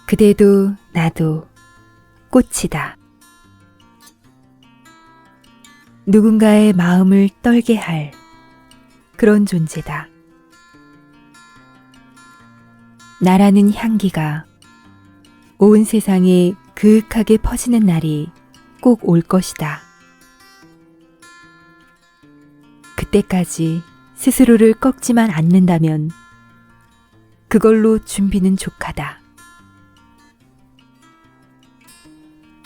그대도 나도 꽃이다. 누군가의 마음을 떨게 할 그런 존재다. 나라는 향기가 온 세상에 그윽하게 퍼지는 날이 꼭 올 것이다. 그때까지 스스로를 꺾지만 않는다면 그걸로 준비는 족하다.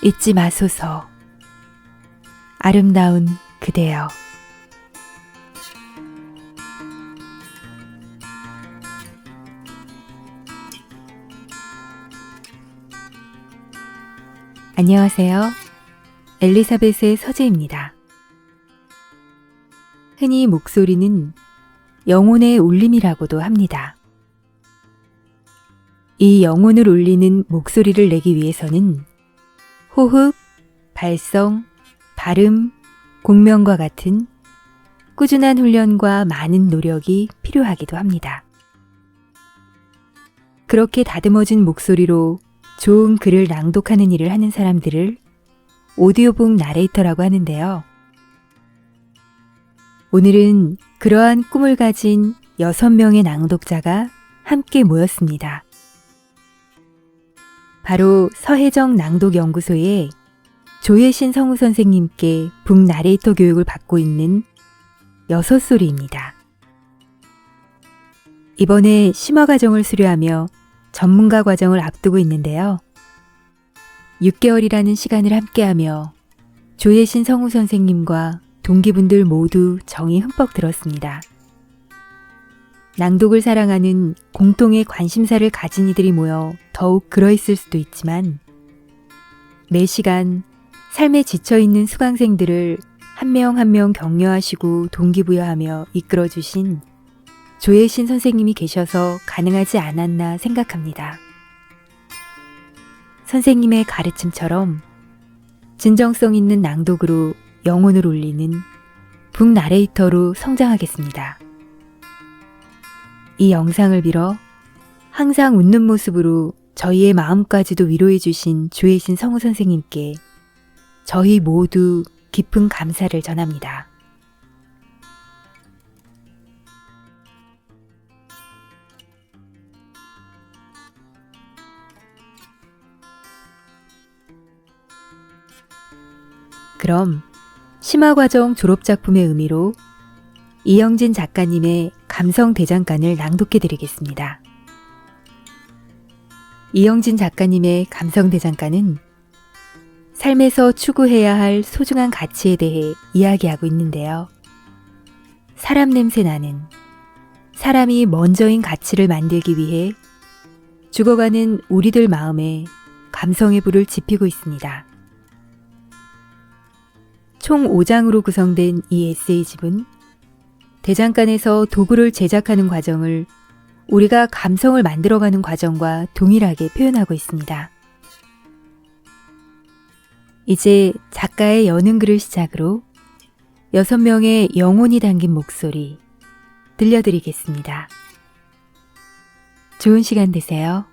잊지 마소서, 아름다운 그대여. 안녕하세요. 엘리사벳의 서재입니다. 흔히 목소리는 영혼의 울림이라고도 합니다. 이 영혼을 울리는 목소리를 내기 위해서는 호흡, 발성, 발음, 공명과 같은 꾸준한 훈련과 많은 노력이 필요하기도 합니다. 그렇게 다듬어진 목소리로 좋은 글을 낭독하는 일을 하는 사람들을 오디오북 나레이터라고 하는데요. 오늘은 그러한 꿈을 가진 6명의 낭독자가 함께 모였습니다. 바로 서혜정 낭독연구소의 조예신 성우 선생님께 북 나레이터 교육을 받고 있는 여섯소리입니다. 이번에 심화 과정을 수료하며 전문가 과정을 앞두고 있는데요. 6개월이라는 시간을 함께하며 조예신 성우 선생님과 동기분들 모두 정이 흠뻑 들었습니다. 낭독을 사랑하는 공통의 관심사를 가진 이들이 모여 더욱 그러했을 수도 있지만 매 시간 삶에 지쳐있는 수강생들을 한 명 한 명 격려하시고 동기부여하며 이끌어주신 조예신 선생님이 계셔서 가능하지 않았나 생각합니다. 선생님의 가르침처럼 진정성 있는 낭독으로 영혼을 울리는 북 나레이터로 성장하겠습니다. 이 영상을 빌어 항상 웃는 모습으로 저희의 마음까지도 위로해 주신 조예신 성우 선생님께 저희 모두 깊은 감사를 전합니다. 그럼 심화과정 졸업작품의 의미로 이영진 작가님의 감성대장간을 낭독해드리겠습니다. 이영진 작가님의 감성대장간은 삶에서 추구해야 할 소중한 가치에 대해 이야기하고 있는데요. 사람 냄새 나는, 사람이 먼저인 가치를 만들기 위해 죽어가는 우리들 마음에 감성의 불을 지피고 있습니다. 총 5장으로 구성된 이 에세이집은 대장간에서 도구를 제작하는 과정을 우리가 감성을 만들어가는 과정과 동일하게 표현하고 있습니다. 이제 작가의 여는 글을 시작으로 6명의 영혼이 담긴 목소리 들려드리겠습니다. 좋은 시간 되세요.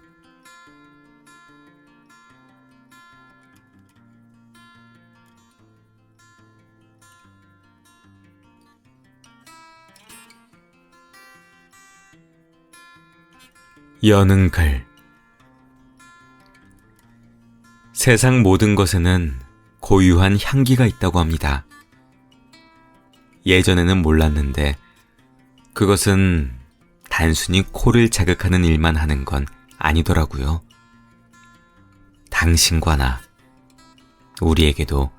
여는 글. 세상 모든 것에는 고유한 향기가 있다고 합니다. 예전에는 몰랐는데 그것은 단순히 코를 자극하는 일만 하는 건 아니더라고요. 당신과 나, 우리에게도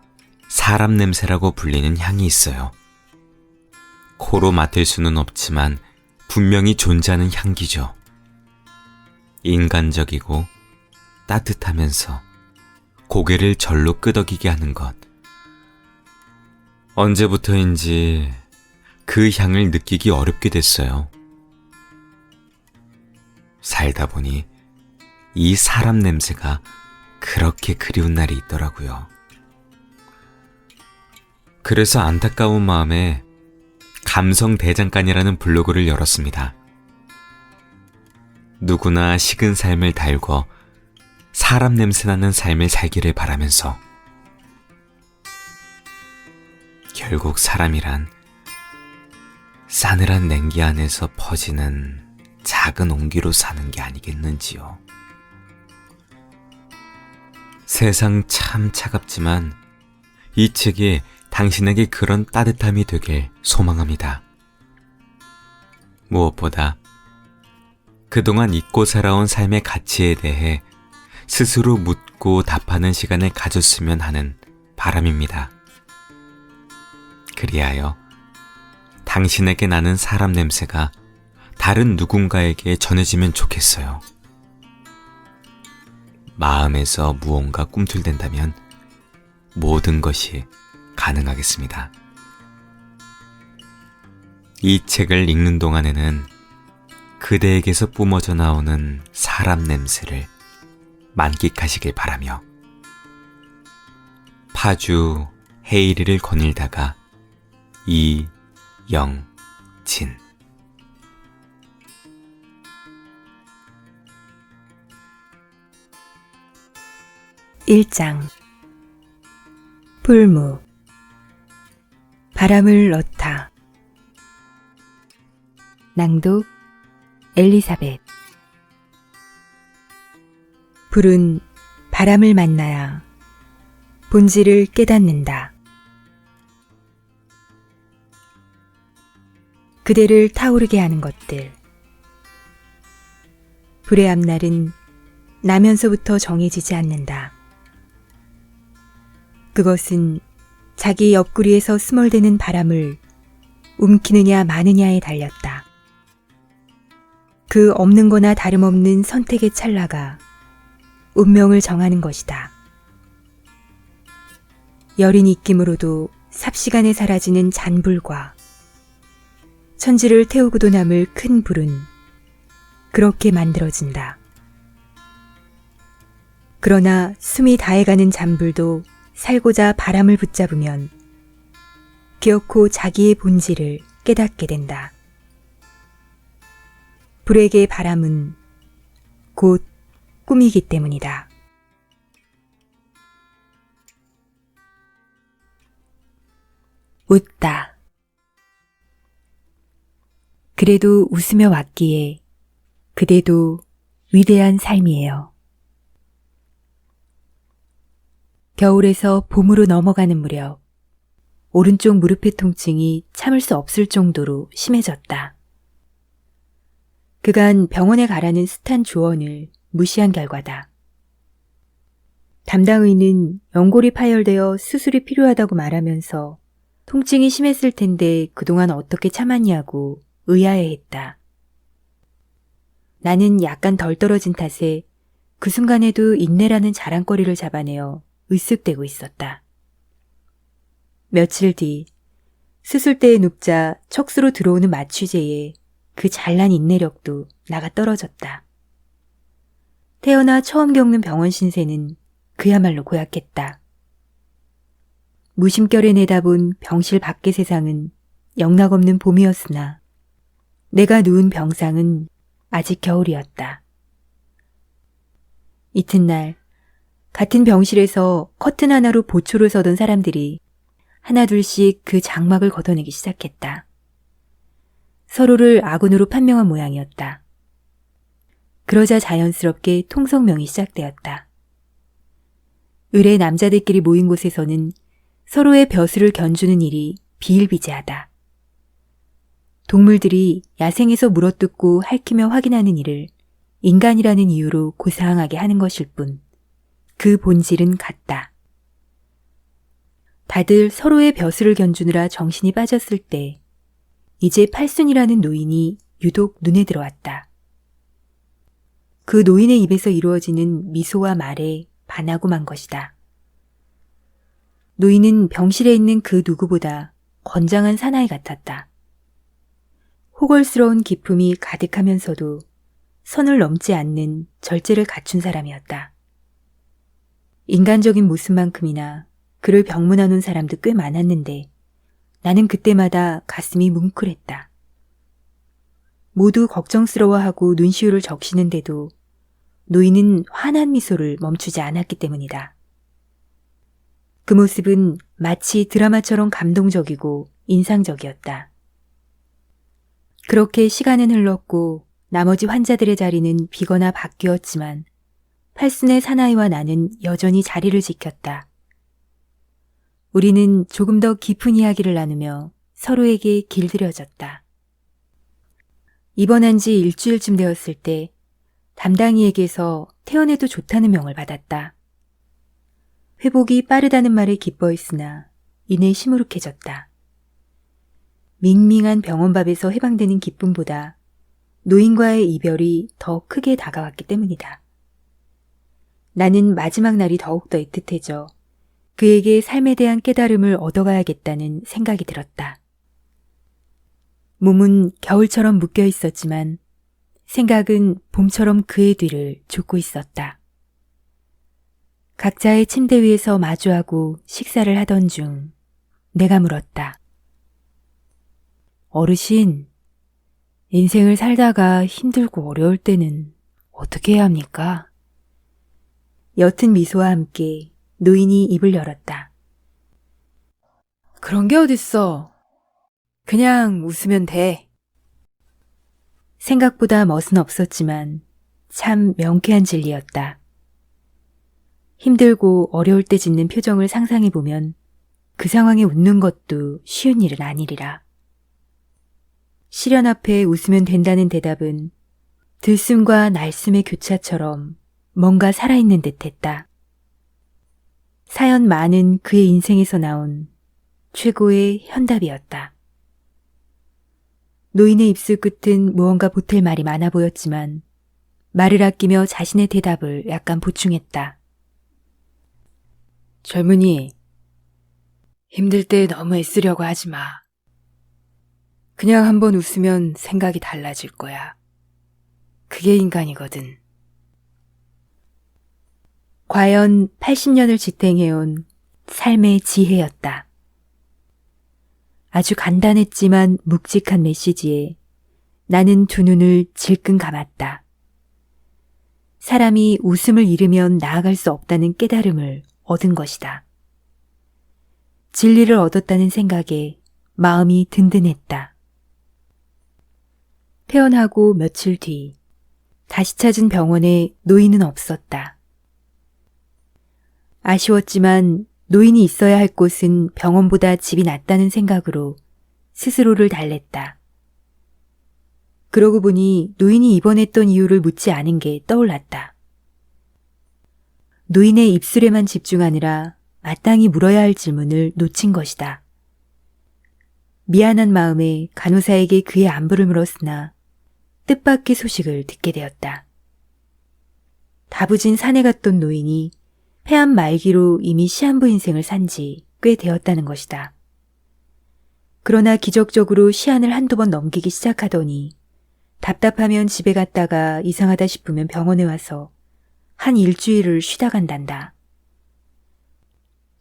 사람 냄새라고 불리는 향이 있어요. 코로 맡을 수는 없지만 분명히 존재하는 향기죠. 인간적이고 따뜻하면서 고개를 절로 끄덕이게 하는 것. 언제부터인지 그 향을 느끼기 어렵게 됐어요. 살다 보니 이 사람 냄새가 그렇게 그리운 날이 있더라고요. 그래서 안타까운 마음에 감성대장간이라는 블로그를 열었습니다. 누구나 식은 삶을 달궈 사람 냄새나는 삶을 살기를 바라면서 결국 사람이란 싸늘한 냉기 안에서 퍼지는 작은 온기로 사는 게 아니겠는지요. 세상 참 차갑지만 이 책이 당신에게 그런 따뜻함이 되길 소망합니다. 무엇보다 그동안 잊고 살아온 삶의 가치에 대해 스스로 묻고 답하는 시간을 가졌으면 하는 바람입니다. 그리하여 당신에게 나는 사람 냄새가 다른 누군가에게 전해지면 좋겠어요. 마음에서 무언가 꿈틀댄다면 모든 것이 가능하겠습니다. 이 책을 읽는 동안에는 그대에게서 뿜어져 나오는 사람 냄새를 만끽하시길 바라며 파주 헤이리를 거닐다가 이영진 1장 풀무 바람을 넣다. 낭독 엘리사벳. 불은 바람을 만나야 본질을 깨닫는다. 그대를 타오르게 하는 것들. 불의 앞날은 나면서부터 정해지지 않는다. 그것은 자기 옆구리에서 스멀대는 바람을 움키느냐 마느냐에 달렸다. 그 없는 거나 다름없는 선택의 찰나가 운명을 정하는 것이다. 여린 입김으로도 삽시간에 사라지는 잔불과 천지를 태우고도 남을 큰 불은 그렇게 만들어진다. 그러나 숨이 다해가는 잔불도 살고자 바람을 붙잡으면 기어코 자기의 본질을 깨닫게 된다. 불에게 바람은 곧 꿈이기 때문이다. 웃다. 그래도 웃으며 왔기에 그대도 위대한 삶이에요. 겨울에서 봄으로 넘어가는 무렵 오른쪽 무릎의 통증이 참을 수 없을 정도로 심해졌다. 그간 병원에 가라는 숱한 조언을 무시한 결과다. 담당의는 연골이 파열되어 수술이 필요하다고 말하면서 통증이 심했을 텐데 그동안 어떻게 참았냐고 의아해했다. 나는 약간 덜 떨어진 탓에 그 순간에도 인내라는 자랑거리를 잡아내어 으쓱대고 있었다. 며칠 뒤 수술대에 눕자 척수로 들어오는 마취제에 그 잘난 인내력도 나가 떨어졌다. 태어나 처음 겪는 병원 신세는 그야말로 고약했다. 무심결에 내다본 병실 밖의 세상은 영락없는 봄이었으나 내가 누운 병상은 아직 겨울이었다. 이튿날 같은 병실에서 커튼 하나로 보초를 서던 사람들이 하나둘씩 그 장막을 걷어내기 시작했다. 서로를 아군으로 판명한 모양이었다. 그러자 자연스럽게 통성명이 시작되었다. 의뢰 남자들끼리 모인 곳에서는 서로의 벼슬을 견주는 일이 비일비재하다. 동물들이 야생에서 물어뜯고 핥히며 확인하는 일을 인간이라는 이유로 고사항하게 하는 것일 뿐 그 본질은 같다. 다들 서로의 벼슬을 견주느라 정신이 빠졌을 때 이제 팔순이라는 노인이 유독 눈에 들어왔다. 그 노인의 입에서 이루어지는 미소와 말에 반하고 만 것이다. 노인은 병실에 있는 그 누구보다 건장한 사나이 같았다. 호걸스러운 기품이 가득하면서도 선을 넘지 않는 절제를 갖춘 사람이었다. 인간적인 모습만큼이나 그를 병문안 온 사람도 꽤 많았는데 나는 그때마다 가슴이 뭉클했다. 모두 걱정스러워하고 눈시울을 적시는데도 노인은 환한 미소를 멈추지 않았기 때문이다. 그 모습은 마치 드라마처럼 감동적이고 인상적이었다. 그렇게 시간은 흘렀고 나머지 환자들의 자리는 비거나 바뀌었지만 팔순의 사나이와 나는 여전히 자리를 지켰다. 우리는 조금 더 깊은 이야기를 나누며 서로에게 길들여졌다. 입원한 지 일주일쯤 되었을 때 담당이에게서 퇴원해도 좋다는 명을 받았다. 회복이 빠르다는 말에 기뻐했으나 이내 시무룩해졌다. 밍밍한 병원밥에서 해방되는 기쁨보다 노인과의 이별이 더 크게 다가왔기 때문이다. 나는 마지막 날이 더욱더 애틋해져 그에게 삶에 대한 깨달음을 얻어가야겠다는 생각이 들었다. 몸은 겨울처럼 묶여 있었지만 생각은 봄처럼 그의 뒤를 쫓고 있었다. 각자의 침대 위에서 마주하고 식사를 하던 중 내가 물었다. 어르신, 인생을 살다가 힘들고 어려울 때는 어떻게 해야 합니까? 옅은 미소와 함께 노인이 입을 열었다. 그런 게 어딨어. 그냥 웃으면 돼. 생각보다 멋은 없었지만 참 명쾌한 진리였다. 힘들고 어려울 때 짓는 표정을 상상해보면 그 상황에 웃는 것도 쉬운 일은 아니리라. 시련 앞에 웃으면 된다는 대답은 들숨과 날숨의 교차처럼 뭔가 살아있는 듯했다. 사연 많은 그의 인생에서 나온 최고의 현답이었다. 노인의 입술 끝은 무언가 보탤 말이 많아 보였지만 말을 아끼며 자신의 대답을 약간 보충했다. 젊은이, 힘들 때 너무 애쓰려고 하지 마. 그냥 한번 웃으면 생각이 달라질 거야. 그게 인간이거든. 과연 80년을 지탱해온 삶의 지혜였다. 아주 간단했지만 묵직한 메시지에 나는 두 눈을 질끈 감았다. 사람이 웃음을 잃으면 나아갈 수 없다는 깨달음을 얻은 것이다. 진리를 얻었다는 생각에 마음이 든든했다. 퇴원하고 며칠 뒤 다시 찾은 병원에 노인은 없었다. 아쉬웠지만 노인이 있어야 할 곳은 병원보다 집이 낫다는 생각으로 스스로를 달랬다. 그러고 보니 노인이 입원했던 이유를 묻지 않은 게 떠올랐다. 노인의 입술에만 집중하느라 마땅히 물어야 할 질문을 놓친 것이다. 미안한 마음에 간호사에게 그의 안부를 물었으나 뜻밖의 소식을 듣게 되었다. 다부진 산에 갔던 노인이 폐암 말기로 이미 시한부 인생을 산 지 꽤 되었다는 것이다. 그러나 기적적으로 시한을 한두 번 넘기기 시작하더니 답답하면 집에 갔다가 이상하다 싶으면 병원에 와서 한 일주일을 쉬다 간단다.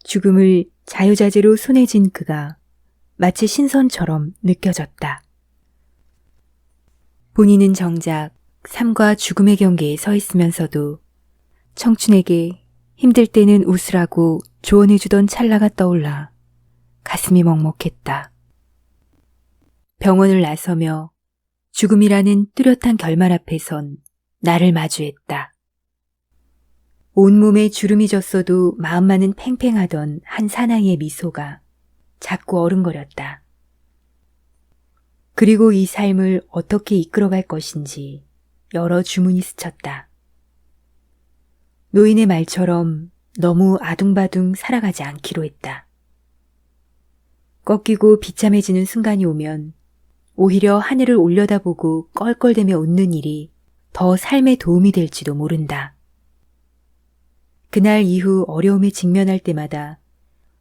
죽음을 자유자재로 손에 쥔 그가 마치 신선처럼 느껴졌다. 본인은 정작 삶과 죽음의 경계에 서 있으면서도 청춘에게 힘들 때는 웃으라고 조언해주던 찰나가 떠올라 가슴이 먹먹했다. 병원을 나서며 죽음이라는 뚜렷한 결말 앞에선 나를 마주했다. 온몸에 주름이 졌어도 마음만은 팽팽하던 한 사나이의 미소가 자꾸 어른거렸다. 그리고 이 삶을 어떻게 이끌어갈 것인지 여러 주문이 스쳤다. 노인의 말처럼 너무 아둥바둥 살아가지 않기로 했다. 꺾이고 비참해지는 순간이 오면 오히려 하늘을 올려다보고 껄껄대며 웃는 일이 더 삶에 도움이 될지도 모른다. 그날 이후 어려움에 직면할 때마다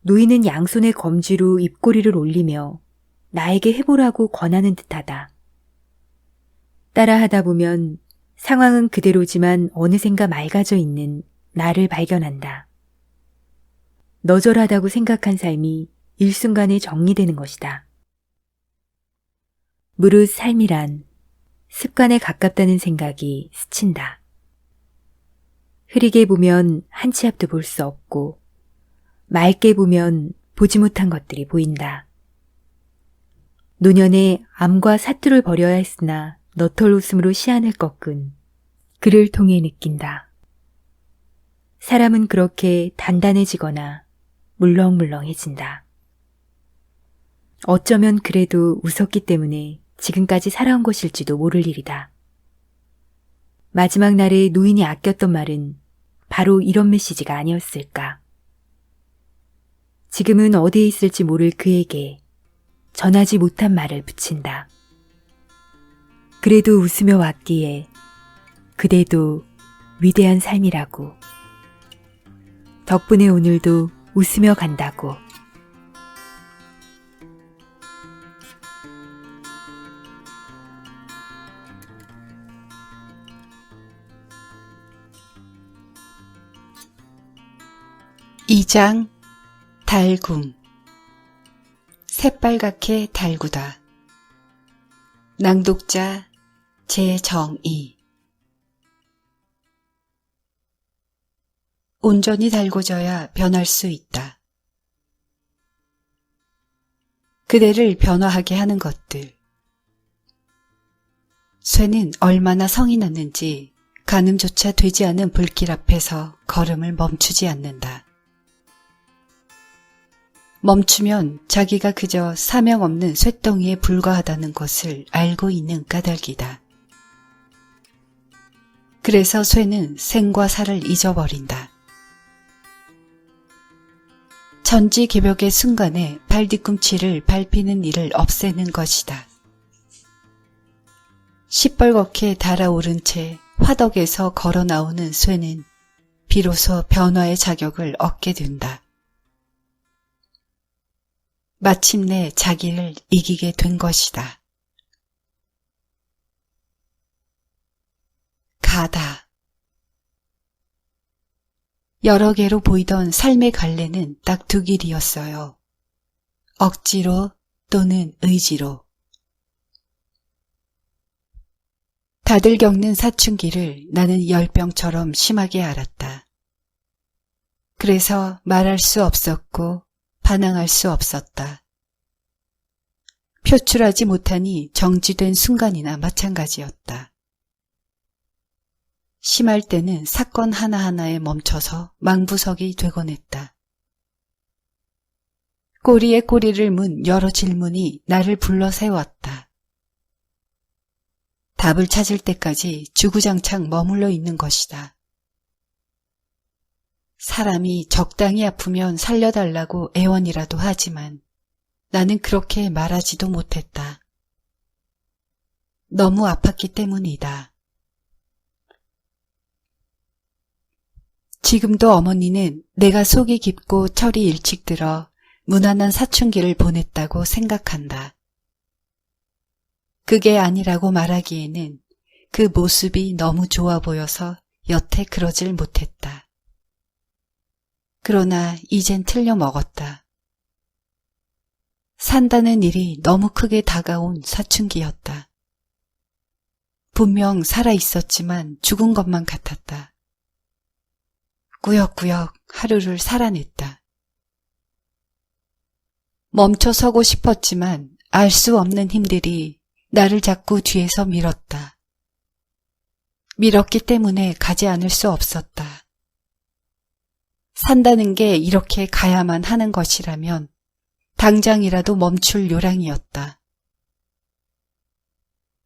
노인은 양손의 검지로 입꼬리를 올리며 나에게 해보라고 권하는 듯하다. 따라하다 보면 상황은 그대로지만 어느샌가 맑아져 있는 나를 발견한다. 너절하다고 생각한 삶이 일순간에 정리되는 것이다. 무릇 삶이란 습관에 가깝다는 생각이 스친다. 흐리게 보면 한 치 앞도 볼 수 없고 맑게 보면 보지 못한 것들이 보인다. 노년에 암과 사투를 벌여야 했으나 너털 웃음으로 시안을 꺾은 그를 통해 느낀다. 사람은 그렇게 단단해지거나 물렁물렁해진다. 어쩌면 그래도 웃었기 때문에 지금까지 살아온 것일지도 모를 일이다. 마지막 날에 노인이 아꼈던 말은 바로 이런 메시지가 아니었을까. 지금은 어디에 있을지 모를 그에게 전하지 못한 말을 붙인다. 그래도 웃으며 왔기에 그대도 위대한 삶이라고. 덕분에 오늘도 웃으며 간다고. 이장 달굼. 새빨갛게 달구다. 낭독자 제정이. 온전히 달궈져야 변할 수 있다. 그대를 변화하게 하는 것들. 쇠는 얼마나 성이 났는지 가늠조차 되지 않은 불길 앞에서 걸음을 멈추지 않는다. 멈추면 자기가 그저 사명 없는 쇳덩이에 불과하다는 것을 알고 있는 까닭이다. 그래서 쇠는 생과 사를 잊어버린다. 천지개벽의 순간에 발뒤꿈치를 밟히는 일을 없애는 것이다. 시뻘겋게 달아오른 채 화덕에서 걸어 나오는 쇠는 비로소 변화의 자격을 얻게 된다. 마침내 자기를 이기게 된 것이다. 가다. 여러 개로 보이던 삶의 갈래는 딱 두 길이었어요. 억지로 또는 의지로. 다들 겪는 사춘기를 나는 열병처럼 심하게 알았다. 그래서 말할 수 없었고 반항할 수 없었다. 표출하지 못하니 정지된 순간이나 마찬가지였다. 심할 때는 사건 하나하나에 멈춰서 망부석이 되곤 했다. 꼬리에 꼬리를 문 여러 질문이 나를 불러 세웠다. 답을 찾을 때까지 주구장창 머물러 있는 것이다. 사람이 적당히 아프면 살려달라고 애원이라도 하지만 나는 그렇게 말하지도 못했다. 너무 아팠기 때문이다. 지금도 어머니는 내가 속이 깊고 철이 일찍 들어 무난한 사춘기를 보냈다고 생각한다. 그게 아니라고 말하기에는 그 모습이 너무 좋아 보여서 여태 그러질 못했다. 그러나 이젠 틀려 먹었다. 산다는 일이 너무 크게 다가온 사춘기였다. 분명 살아 있었지만 죽은 것만 같았다. 꾸역꾸역 하루를 살아냈다. 멈춰 서고 싶었지만 알 수 없는 힘들이 나를 자꾸 뒤에서 밀었다. 밀었기 때문에 가지 않을 수 없었다. 산다는 게 이렇게 가야만 하는 것이라면 당장이라도 멈출 요량이었다.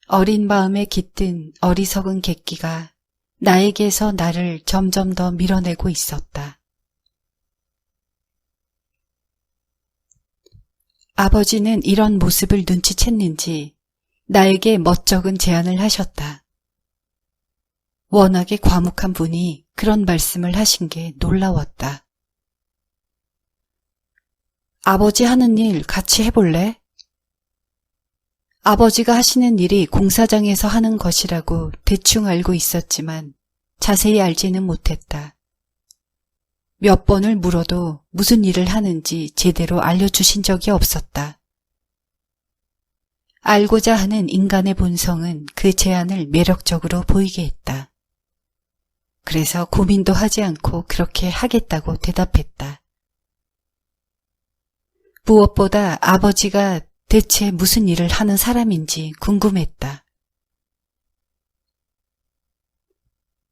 어린 마음에 깃든 어리석은 객기가 나에게서 나를 점점 더 밀어내고 있었다. 아버지는 이런 모습을 눈치챘는지 나에게 멋쩍은 제안을 하셨다. 워낙에 과묵한 분이 그런 말씀을 하신 게 놀라웠다. 아버지 하는 일 같이 해볼래? 아버지가 하시는 일이 공사장에서 하는 것이라고 대충 알고 있었지만 자세히 알지는 못했다. 몇 번을 물어도 무슨 일을 하는지 제대로 알려주신 적이 없었다. 알고자 하는 인간의 본성은 그 제안을 매력적으로 보이게 했다. 그래서 고민도 하지 않고 그렇게 하겠다고 대답했다. 무엇보다 아버지가 대체 무슨 일을 하는 사람인지 궁금했다.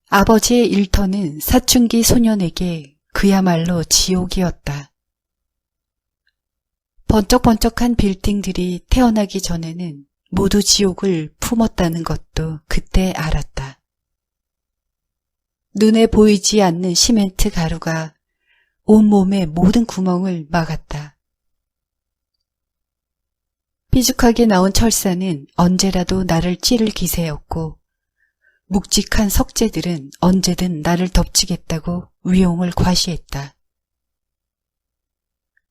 아버지의 일터는 사춘기 소년에게 그야말로 지옥이었다. 번쩍번쩍한 빌딩들이 태어나기 전에는 모두 지옥을 품었다는 것도 그때 알았다. 눈에 보이지 않는 시멘트 가루가 온몸의 모든 구멍을 막았다. 삐죽하게 나온 철사는 언제라도 나를 찌를 기세였고 묵직한 석재들은 언제든 나를 덮치겠다고 위용을 과시했다.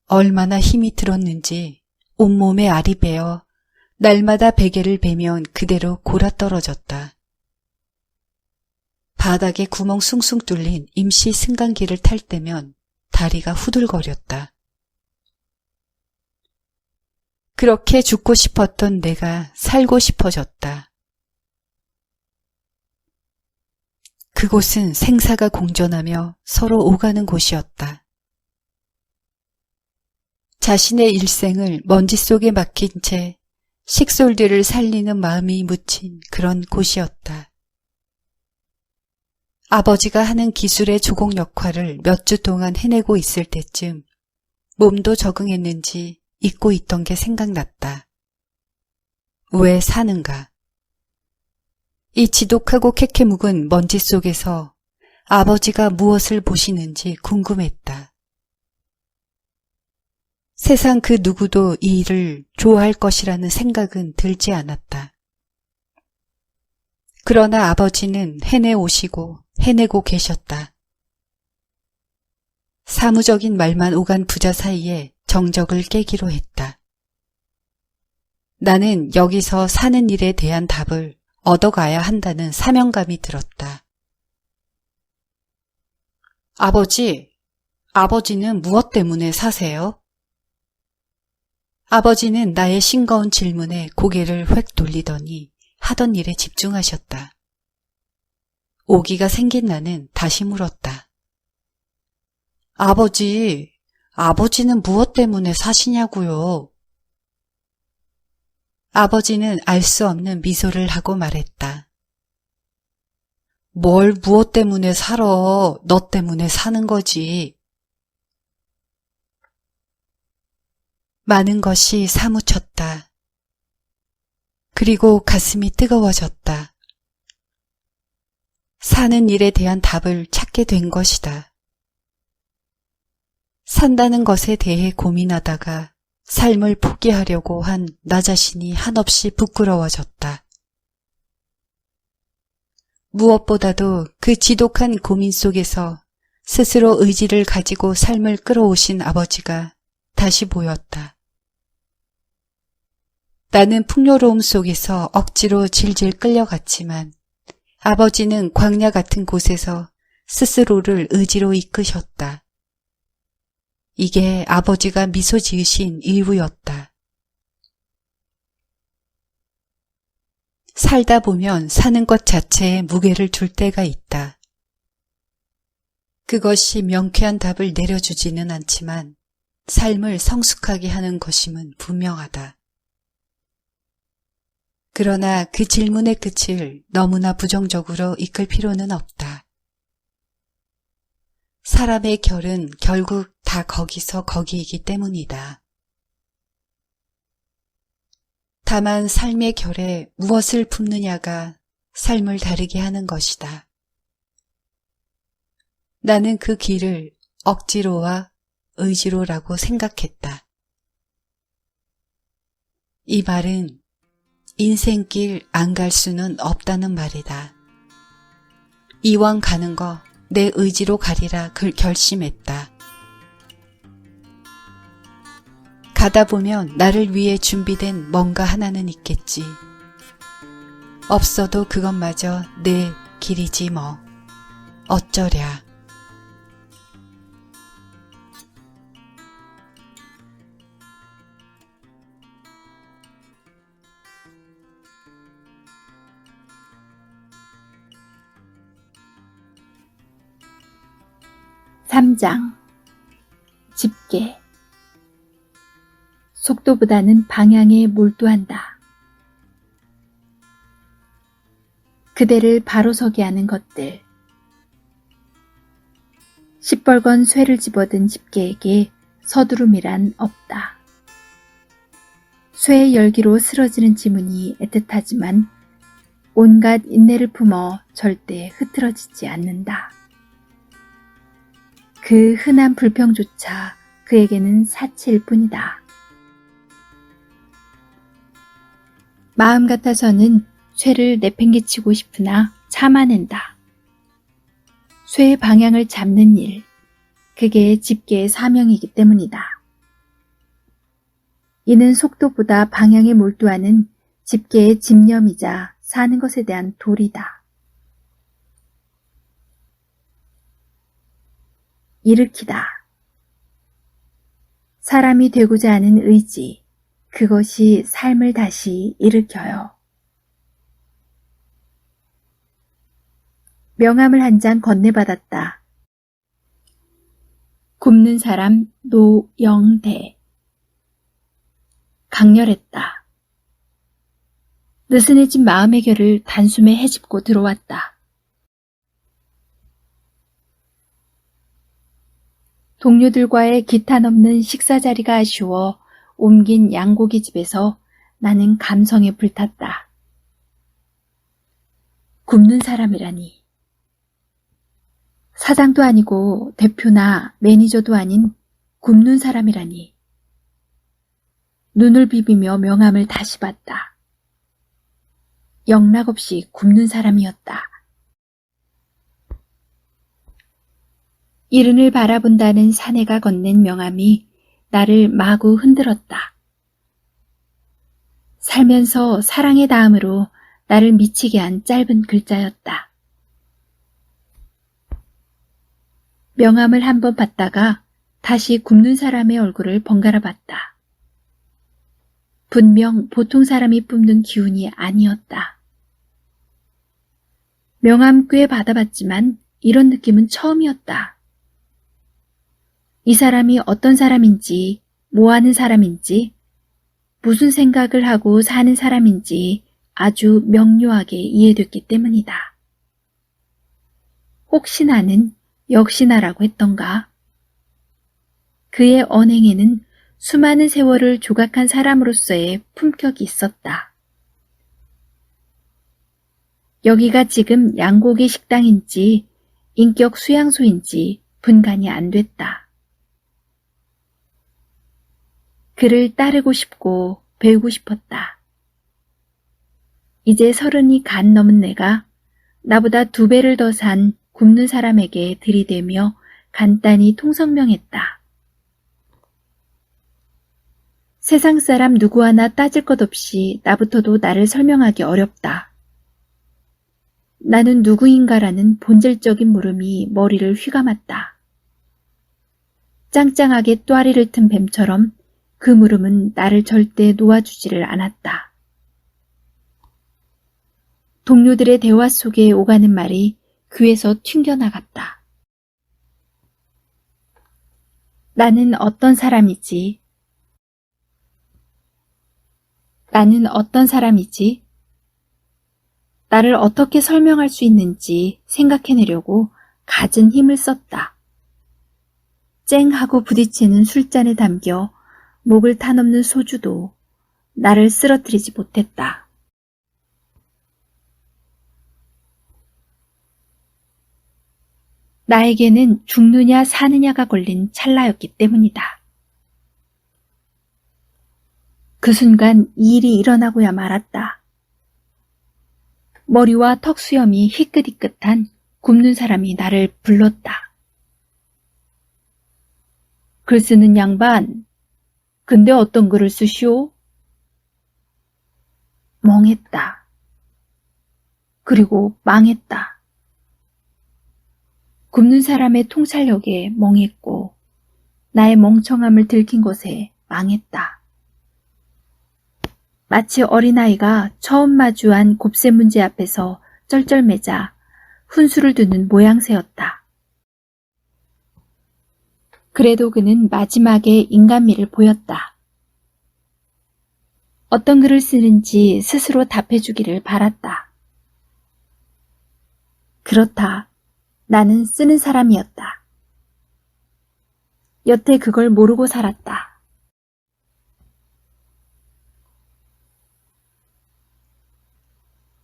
얼마나 힘이 들었는지 온몸에 알이 베어 날마다 베개를 베면 그대로 골아떨어졌다. 바닥에 구멍 숭숭 뚫린 임시 승강기를 탈 때면 다리가 후들거렸다. 그렇게 죽고 싶었던 내가 살고 싶어졌다. 그곳은 생사가 공존하며 서로 오가는 곳이었다. 자신의 일생을 먼지 속에 막힌 채 식솔들을 살리는 마음이 묻힌 그런 곳이었다. 아버지가 하는 기술의 조공 역할을 몇 주 동안 해내고 있을 때쯤 몸도 적응했는지 잊고 있던 게 생각났다. 왜 사는가? 이 지독하고 캐캐 묵은 먼지 속에서 아버지가 무엇을 보시는지 궁금했다. 세상 그 누구도 이 일을 좋아할 것이라는 생각은 들지 않았다. 그러나 아버지는 해내오시고 해내고 계셨다. 사무적인 말만 오간 부자 사이에 정적을 깨기로 했다. 나는 여기서 사는 일에 대한 답을 얻어가야 한다는 사명감이 들었다. 아버지는 무엇 때문에 사세요? 아버지는 나의 싱거운 질문에 고개를 획 돌리더니 하던 일에 집중하셨다. 오기가 생긴 나는 다시 물었다. 아버지는 무엇 때문에 사시냐고요? 아버지는 알 수 없는 미소를 하고 말했다. 뭘 무엇 때문에 살아? 너 때문에 사는 거지. 많은 것이 사무쳤다. 그리고 가슴이 뜨거워졌다. 사는 일에 대한 답을 찾게 된 것이다. 산다는 것에 대해 고민하다가 삶을 포기하려고 한 나 자신이 한없이 부끄러워졌다. 무엇보다도 그 지독한 고민 속에서 스스로 의지를 가지고 삶을 끌어오신 아버지가 다시 보였다. 나는 풍요로움 속에서 억지로 질질 끌려갔지만 아버지는 광야 같은 곳에서 스스로를 의지로 이끄셨다. 이게 아버지가 미소 지으신 이유였다. 살다 보면 사는 것 자체에 무게를 둘 때가 있다. 그것이 명쾌한 답을 내려주지는 않지만 삶을 성숙하게 하는 것임은 분명하다. 그러나 그 질문의 끝을 너무나 부정적으로 이끌 필요는 없다. 사람의 결은 결국 다 거기서 거기이기 때문이다. 다만 삶의 결에 무엇을 품느냐가 삶을 다르게 하는 것이다. 나는 그 길을 억지로와 의지로라고 생각했다. 이 말은 인생길 안 갈 수는 없다는 말이다. 이왕 가는 거 내 의지로 가리라 결심했다. 가다 보면 나를 위해 준비된 뭔가 하나는 있겠지. 없어도 그것마저 내 길이지 뭐. 어쩌랴. 3장 집게. 속도보다는 방향에 몰두한다. 그대를 바로 서게 하는 것들. 시뻘건 쇠를 집어든 집게에게 서두름이란 없다. 쇠의 열기로 쓰러지는 지문이 애틋하지만 온갖 인내를 품어 절대 흐트러지지 않는다. 그 흔한 불평조차 그에게는 사치일 뿐이다. 마음 같아서는 쇠를 내팽개치고 싶으나 참아낸다. 쇠의 방향을 잡는 일, 그게 집게의 사명이기 때문이다. 이는 속도보다 방향에 몰두하는 집게의 집념이자 사는 것에 대한 도리다. 일으키다. 사람이 되고자 하는 의지, 그것이 삶을 다시 일으켜요. 명함을 한 장 건네받았다. 굽는 사람 노영대. 강렬했다. 느슨해진 마음의 결을 단숨에 헤집고 들어왔다. 동료들과의 기탄 없는 식사 자리가 아쉬워 옮긴 양고기 집에서 나는 감성에 불탔다. 굽는 사람이라니. 사장도 아니고 대표나 매니저도 아닌 굽는 사람이라니. 눈을 비비며 명함을 다시 봤다. 영락없이 굽는 사람이었다. 이른을 바라본다는 사내가 건넨 명함이 나를 마구 흔들었다. 살면서 사랑의 다음으로 나를 미치게 한 짧은 글자였다. 명함을 한번 봤다가 다시 굽는 사람의 얼굴을 번갈아 봤다. 분명 보통 사람이 뿜는 기운이 아니었다. 명함 꽤 받아봤지만 이런 느낌은 처음이었다. 이 사람이 어떤 사람인지, 뭐 하는 사람인지, 무슨 생각을 하고 사는 사람인지 아주 명료하게 이해됐기 때문이다. 혹시 나는 역시 나라고 했던가? 그의 언행에는 수많은 세월을 조각한 사람으로서의 품격이 있었다. 여기가 지금 양고기 식당인지 인격 수양소인지 분간이 안 됐다. 그를 따르고 싶고 배우고 싶었다. 이제 30이 간 넘은 내가 나보다 2배를 더 산 굽는 사람에게 들이대며 간단히 통성명했다. 세상 사람 누구 하나 따질 것 없이 나부터도 나를 설명하기 어렵다. 나는 누구인가라는 본질적인 물음이 머리를 휘감았다. 짱짱하게 또아리를 튼 뱀처럼 그 물음은 나를 절대 놓아주지를 않았다. 동료들의 대화 속에 오가는 말이 귀에서 튕겨나갔다. 나는 어떤 사람이지? 나는 어떤 사람이지? 나를 어떻게 설명할 수 있는지 생각해내려고 갖은 힘을 썼다. 쨍 하고 부딪히는 술잔에 담겨 목을 타넘는 소주도 나를 쓰러뜨리지 못했다. 나에게는 죽느냐 사느냐가 걸린 찰나였기 때문이다. 그 순간 이 일이 일어나고야 말았다. 머리와 턱 수염이 희끗희끗한 굽는 사람이 나를 불렀다. 글 쓰는 양반, 근데 어떤 글을 쓰시오? 멍했다. 그리고 망했다. 굽는 사람의 통찰력에 멍했고 나의 멍청함을 들킨 것에 망했다. 마치 어린아이가 처음 마주한 곱셈 문제 앞에서 쩔쩔매자 훈수를 두는 모양새였다. 그래도 그는 마지막에 인간미를 보였다. 어떤 글을 쓰는지 스스로 답해주기를 바랐다. 그렇다. 나는 쓰는 사람이었다. 여태 그걸 모르고 살았다.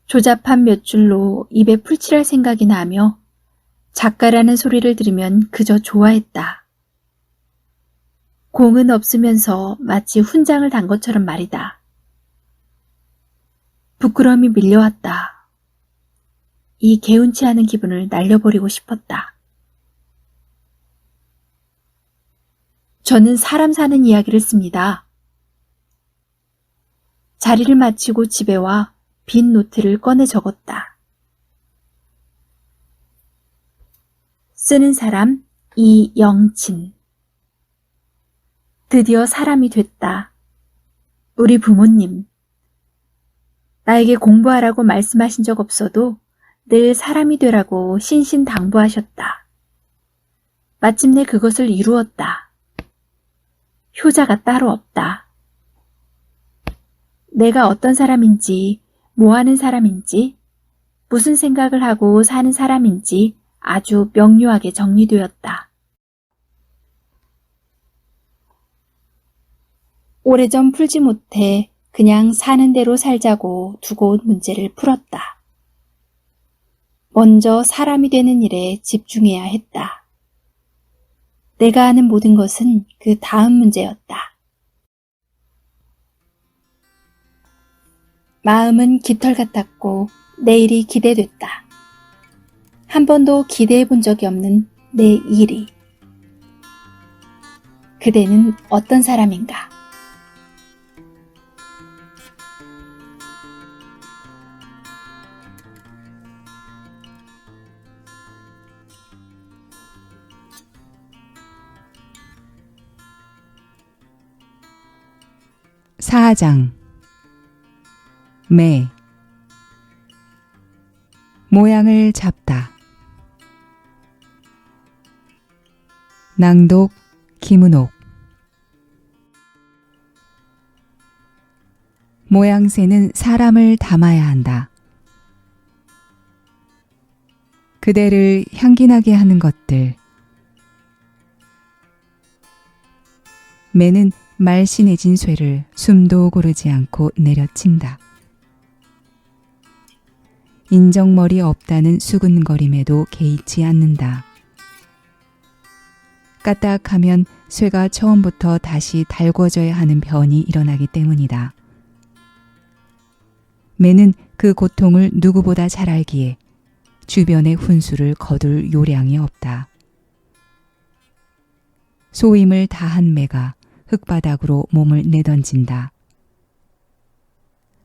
조잡한 몇 줄로 입에 풀칠할 생각이 나며 작가라는 소리를 들으면 그저 좋아했다. 공은 없으면서 마치 훈장을 단 것처럼 말이다. 부끄러움이 밀려왔다. 이 개운치 않은 기분을 날려버리고 싶었다. 저는 사람 사는 이야기를 씁니다. 자리를 마치고 집에 와 빈 노트를 꺼내 적었다. 쓰는 사람 이영친. 드디어 사람이 됐다. 우리 부모님. 나에게 공부하라고 말씀하신 적 없어도 늘 사람이 되라고 신신당부하셨다. 마침내 그것을 이루었다. 효자가 따로 없다. 내가 어떤 사람인지, 뭐 하는 사람인지, 무슨 생각을 하고 사는 사람인지 아주 명료하게 정리되었다. 오래전 풀지 못해 그냥 사는 대로 살자고 두고 온 문제를 풀었다. 먼저 사람이 되는 일에 집중해야 했다. 내가 아는 모든 것은 그 다음 문제였다. 마음은 깃털 같았고 내일이 기대됐다. 한 번도 기대해 본 적이 없는 내 일이. 그대는 어떤 사람인가? 사장 매 모양을 잡다. 낭독 김은옥. 모양새는 사람을 담아야 한다. 그대를 향기나게 하는 것들. 매는 말씬해진 쇠를 숨도 고르지 않고 내려친다. 인정머리 없다는 수근거림에도 개의치 않는다. 까딱하면 쇠가 처음부터 다시 달궈져야 하는 변이 일어나기 때문이다. 매는 그 고통을 누구보다 잘 알기에 주변의 훈수를 거둘 요량이 없다. 소임을 다한 매가 흙바닥으로 몸을 내던진다.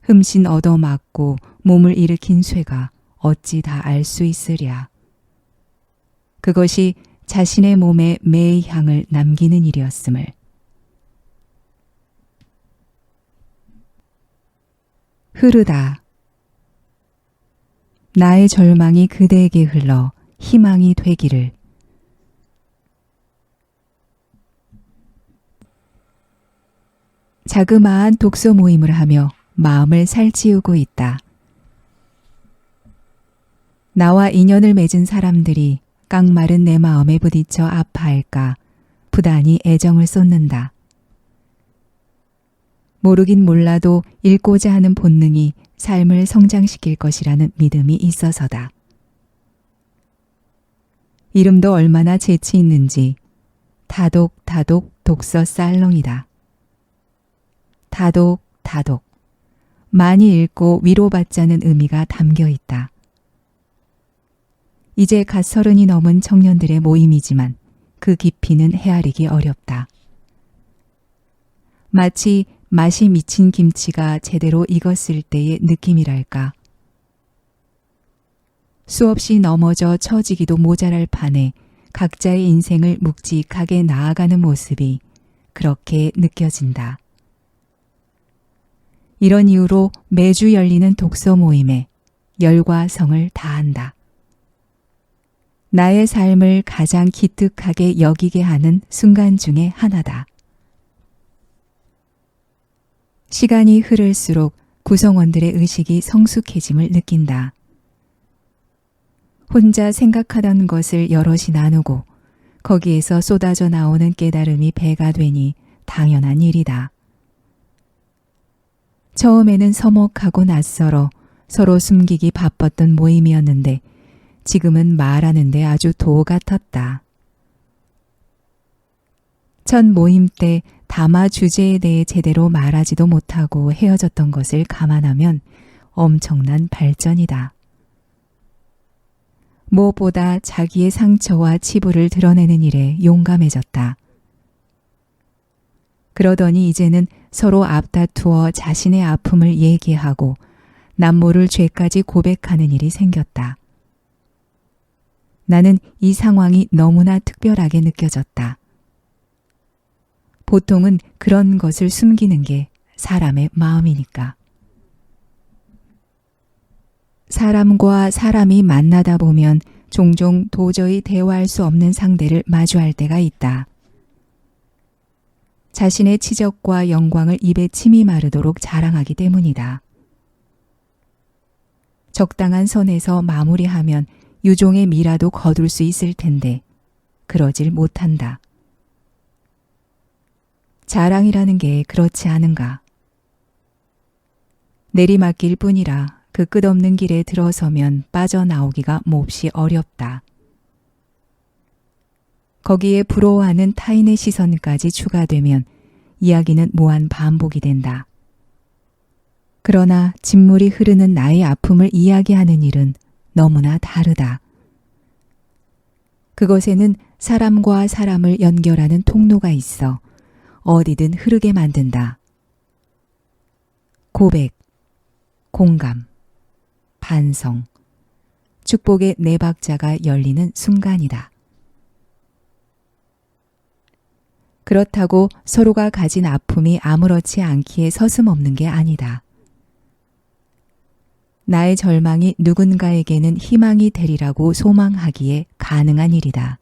흠씬 얻어맞고 몸을 일으킨 쇠가 어찌 다 알 수 있으랴. 그것이 자신의 몸에 매의 향을 남기는 일이었음을. 흐르다. 나의 절망이 그대에게 흘러 희망이 되기를. 자그마한 독서 모임을 하며 마음을 살찌우고 있다. 나와 인연을 맺은 사람들이 깡마른 내 마음에 부딪혀 아파할까 부단히 애정을 쏟는다. 모르긴 몰라도 읽고자 하는 본능이 삶을 성장시킬 것이라는 믿음이 있어서다. 이름도 얼마나 재치 있는지 다독다독 독서 살롱이다. 다독다독 많이 읽고 위로받자는 의미가 담겨 있다. 이제 갓 30이 넘은 청년들의 모임이지만 그 깊이는 헤아리기 어렵다. 마치 맛이 미친 김치가 제대로 익었을 때의 느낌이랄까. 수없이 넘어져 처지기도 모자랄 판에 각자의 인생을 묵직하게 나아가는 모습이 그렇게 느껴진다. 이런 이유로 매주 열리는 독서 모임에 열과 성을 다한다. 나의 삶을 가장 기특하게 여기게 하는 순간 중에 하나다. 시간이 흐를수록 구성원들의 의식이 성숙해짐을 느낀다. 혼자 생각하던 것을 여럿이 나누고 거기에서 쏟아져 나오는 깨달음이 배가 되니 당연한 일이다. 처음에는 서먹하고 낯설어 서로 숨기기 바빴던 모임이었는데 지금은 말하는데 아주 도 같았다. 첫 모임 때 다마 주제에 대해 제대로 말하지도 못하고 헤어졌던 것을 감안하면 엄청난 발전이다. 무엇보다 자기의 상처와 치부를 드러내는 일에 용감해졌다. 그러더니 이제는 서로 앞다투어 자신의 아픔을 얘기하고 남모를 죄까지 고백하는 일이 생겼다. 나는 이 상황이 너무나 특별하게 느껴졌다. 보통은 그런 것을 숨기는 게 사람의 마음이니까. 사람과 사람이 만나다 보면 종종 도저히 대화할 수 없는 상대를 마주할 때가 있다. 자신의 치적과 영광을 입에 침이 마르도록 자랑하기 때문이다. 적당한 선에서 마무리하면 유종의 미라도 거둘 수 있을 텐데 그러질 못한다. 자랑이라는 게 그렇지 않은가? 내리막길 뿐이라 그 끝없는 길에 들어서면 빠져나오기가 몹시 어렵다. 거기에 부러워하는 타인의 시선까지 추가되면 이야기는 무한 반복이 된다. 그러나 진물이 흐르는 나의 아픔을 이야기하는 일은 너무나 다르다. 그것에는 사람과 사람을 연결하는 통로가 있어 어디든 흐르게 만든다. 고백, 공감, 반성, 축복의 네 박자가 열리는 순간이다. 그렇다고 서로가 가진 아픔이 아무렇지 않기에 서슴없는 게 아니다. 나의 절망이 누군가에게는 희망이 되리라고 소망하기에 가능한 일이다.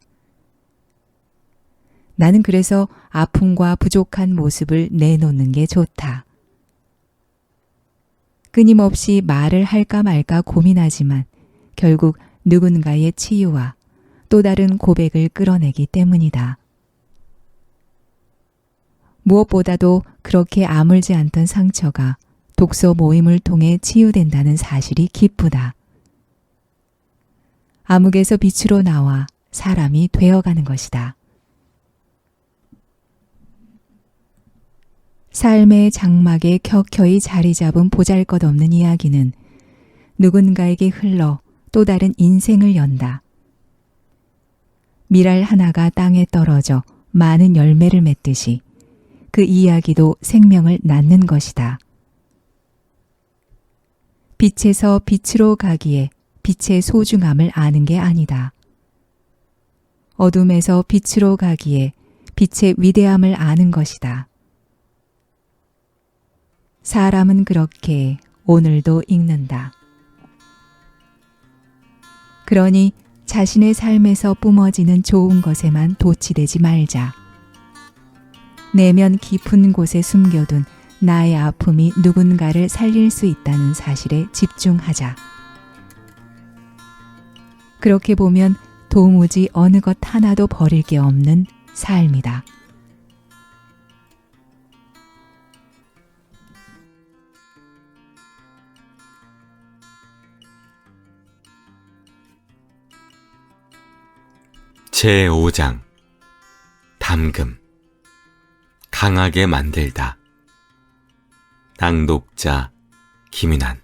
나는 그래서 아픔과 부족한 모습을 내놓는 게 좋다. 끊임없이 말을 할까 말까 고민하지만 결국 누군가의 치유와 또 다른 고백을 끌어내기 때문이다. 무엇보다도 그렇게 아물지 않던 상처가 독서 모임을 통해 치유된다는 사실이 기쁘다. 암흑에서 빛으로 나와 사람이 되어가는 것이다. 삶의 장막에 켜켜이 자리 잡은 보잘것없는 이야기는 누군가에게 흘러 또 다른 인생을 연다. 밀알 하나가 땅에 떨어져 많은 열매를 맺듯이 그 이야기도 생명을 낳는 것이다. 빛에서 빛으로 가기에 빛의 소중함을 아는 게 아니다. 어둠에서 빛으로 가기에 빛의 위대함을 아는 것이다. 사람은 그렇게 오늘도 읽는다. 그러니 자신의 삶에서 뿜어지는 좋은 것에만 도취되지 말자. 내면 깊은 곳에 숨겨둔 나의 아픔이 누군가를 살릴 수 있다는 사실에 집중하자. 그렇게 보면 도무지 어느 것 하나도 버릴 게 없는 삶이다. 제5장 담금 강하게 만들다. 낭독자 김윤환.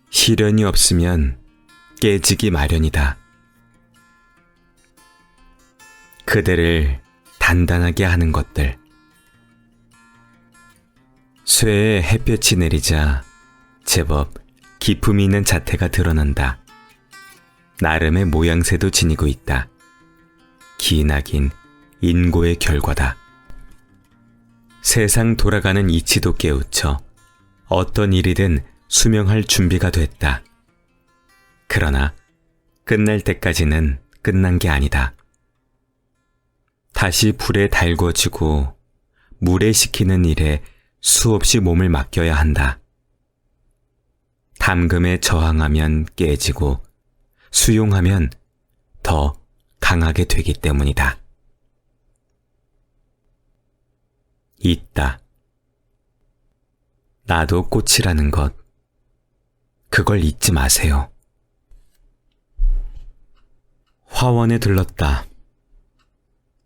시련이 없으면 깨지기 마련이다. 그대를 단단하게 하는 것들. 쇠에 햇볕이 내리자 제법 기품이 있는 자태가 드러난다. 나름의 모양새도 지니고 있다. 기나긴 인고의 결과다. 세상 돌아가는 이치도 깨우쳐 어떤 일이든 수명할 준비가 됐다. 그러나 끝날 때까지는 끝난 게 아니다. 다시 불에 달궈지고 물에 식히는 일에 수없이 몸을 맡겨야 한다. 담금에 저항하면 깨지고 수용하면 더 강하게 되기 때문이다. 있다. 나도 꽃이라는 것. 그걸 잊지 마세요. 화원에 들렀다.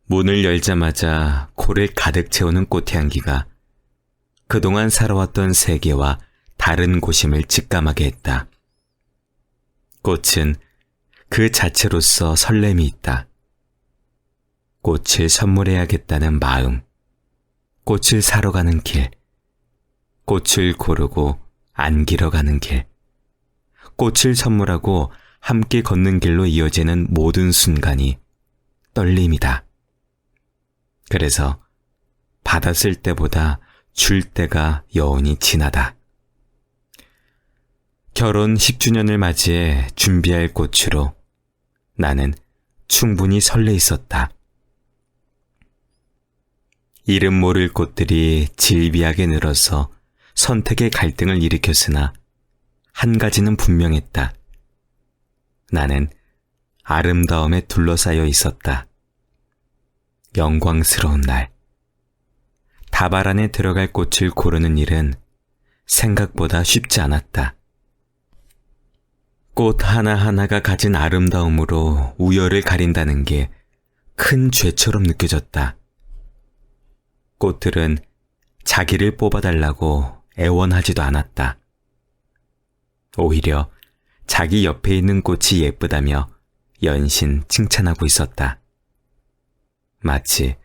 문을 열자마자 코를 가득 채우는 꽃향기가 그동안 살아왔던 세계와 다른 곳임을 직감하게 했다. 꽃은 그 자체로서 설렘이 있다. 꽃을 선물해야겠다는 마음, 꽃을 사러 가는 길, 꽃을 고르고 안기러 가는 길, 꽃을 선물하고 함께 걷는 길로 이어지는 모든 순간이 떨림이다. 그래서 받았을 때보다 줄 때가 여운이 진하다. 결혼 10주년을 맞이해 준비할 꽃으로 나는 충분히 설레 있었다. 이름 모를 꽃들이 질비하게 늘어서 선택의 갈등을 일으켰으나 한 가지는 분명했다. 나는 아름다움에 둘러싸여 있었다. 영광스러운 날. 다발 안에 들어갈 꽃을 고르는 일은 생각보다 쉽지 않았다. 꽃 하나하나가 가진 아름다움으로 우열을 가린다는 게 큰 죄처럼 느껴졌다. 꽃들은 자기를 뽑아달라고 애원하지도 않았다. 오히려 자기 옆에 있는 꽃이 예쁘다며 연신 칭찬하고 있었다. 마치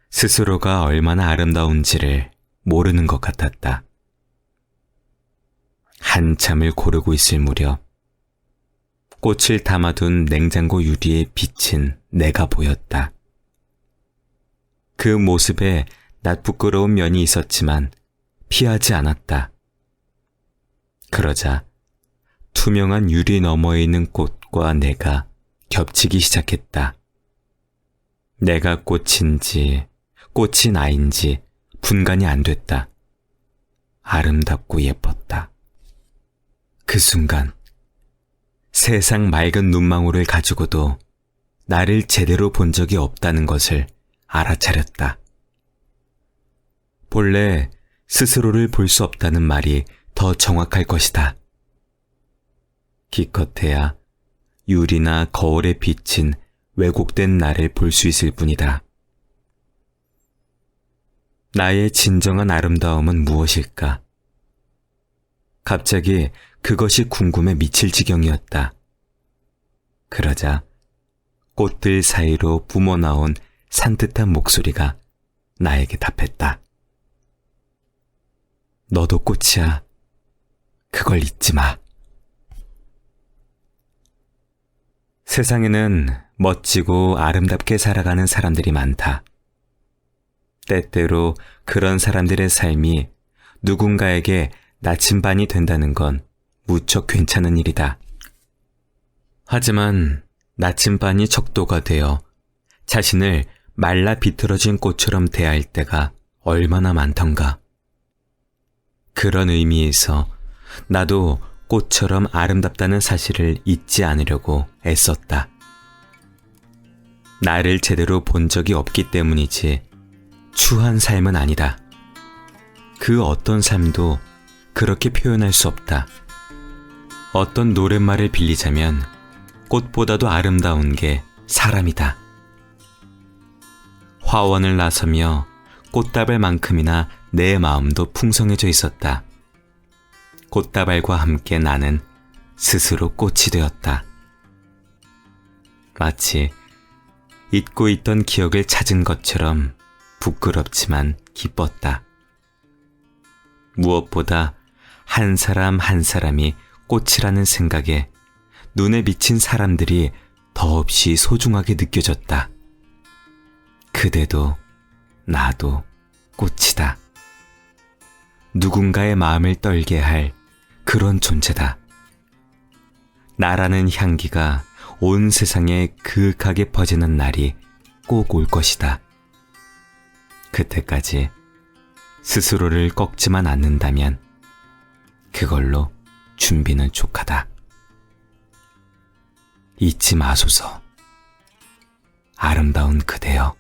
스스로가 얼마나 아름다운지를 모르는 것 같았다. 한참을 고르고 있을 무렵 꽃을 담아둔 냉장고 유리에 비친 내가 보였다. 그 모습에 낯 부끄러운 면이 있었지만 피하지 않았다. 그러자 투명한 유리 너머에 있는 꽃과 내가 겹치기 시작했다. 내가 꽃인지 꽃이 나인지 분간이 안 됐다. 아름답고 예뻤다. 그 순간 세상 맑은 눈망울을 가지고도 나를 제대로 본 적이 없다는 것을 알아차렸다. 본래 스스로를 볼 수 없다는 말이 더 정확할 것이다. 기껏해야 유리나 거울에 비친 왜곡된 나를 볼 수 있을 뿐이다. 나의 진정한 아름다움은 무엇일까? 갑자기 그것이 궁금해 미칠 지경이었다. 그러자 꽃들 사이로 뿜어나온 산뜻한 목소리가 나에게 답했다. 너도 꽃이야. 그걸 잊지 마. 세상에는 멋지고 아름답게 살아가는 사람들이 많다. 때때로 그런 사람들의 삶이 누군가에게 나침반이 된다는 건 무척 괜찮은 일이다. 하지만 나침반이 척도가 되어 자신을 말라 비틀어진 꽃처럼 대할 때가 얼마나 많던가. 그런 의미에서 나도 꽃처럼 아름답다는 사실을 잊지 않으려고 애썼다. 나를 제대로 본 적이 없기 때문이지 추한 삶은 아니다. 그 어떤 삶도 그렇게 표현할 수 없다. 어떤 노랫말을 빌리자면 꽃보다도 아름다운 게 사람이다. 화원을 나서며 꽃다발만큼이나 내 마음도 풍성해져 있었다. 꽃다발과 함께 나는 스스로 꽃이 되었다. 마치 잊고 있던 기억을 찾은 것처럼 부끄럽지만 기뻤다. 무엇보다 한 사람 한 사람이 꽃이라는 생각에 눈에 비친 사람들이 더없이 소중하게 느껴졌다. 그대도 나도 꽃이다. 누군가의 마음을 떨게 할 그런 존재다. 나라는 향기가 온 세상에 그윽하게 퍼지는 날이 꼭 올 것이다. 그때까지 스스로를 꺾지만 않는다면 그걸로 준비는 족하다. 잊지 마소서. 아름다운 그대여.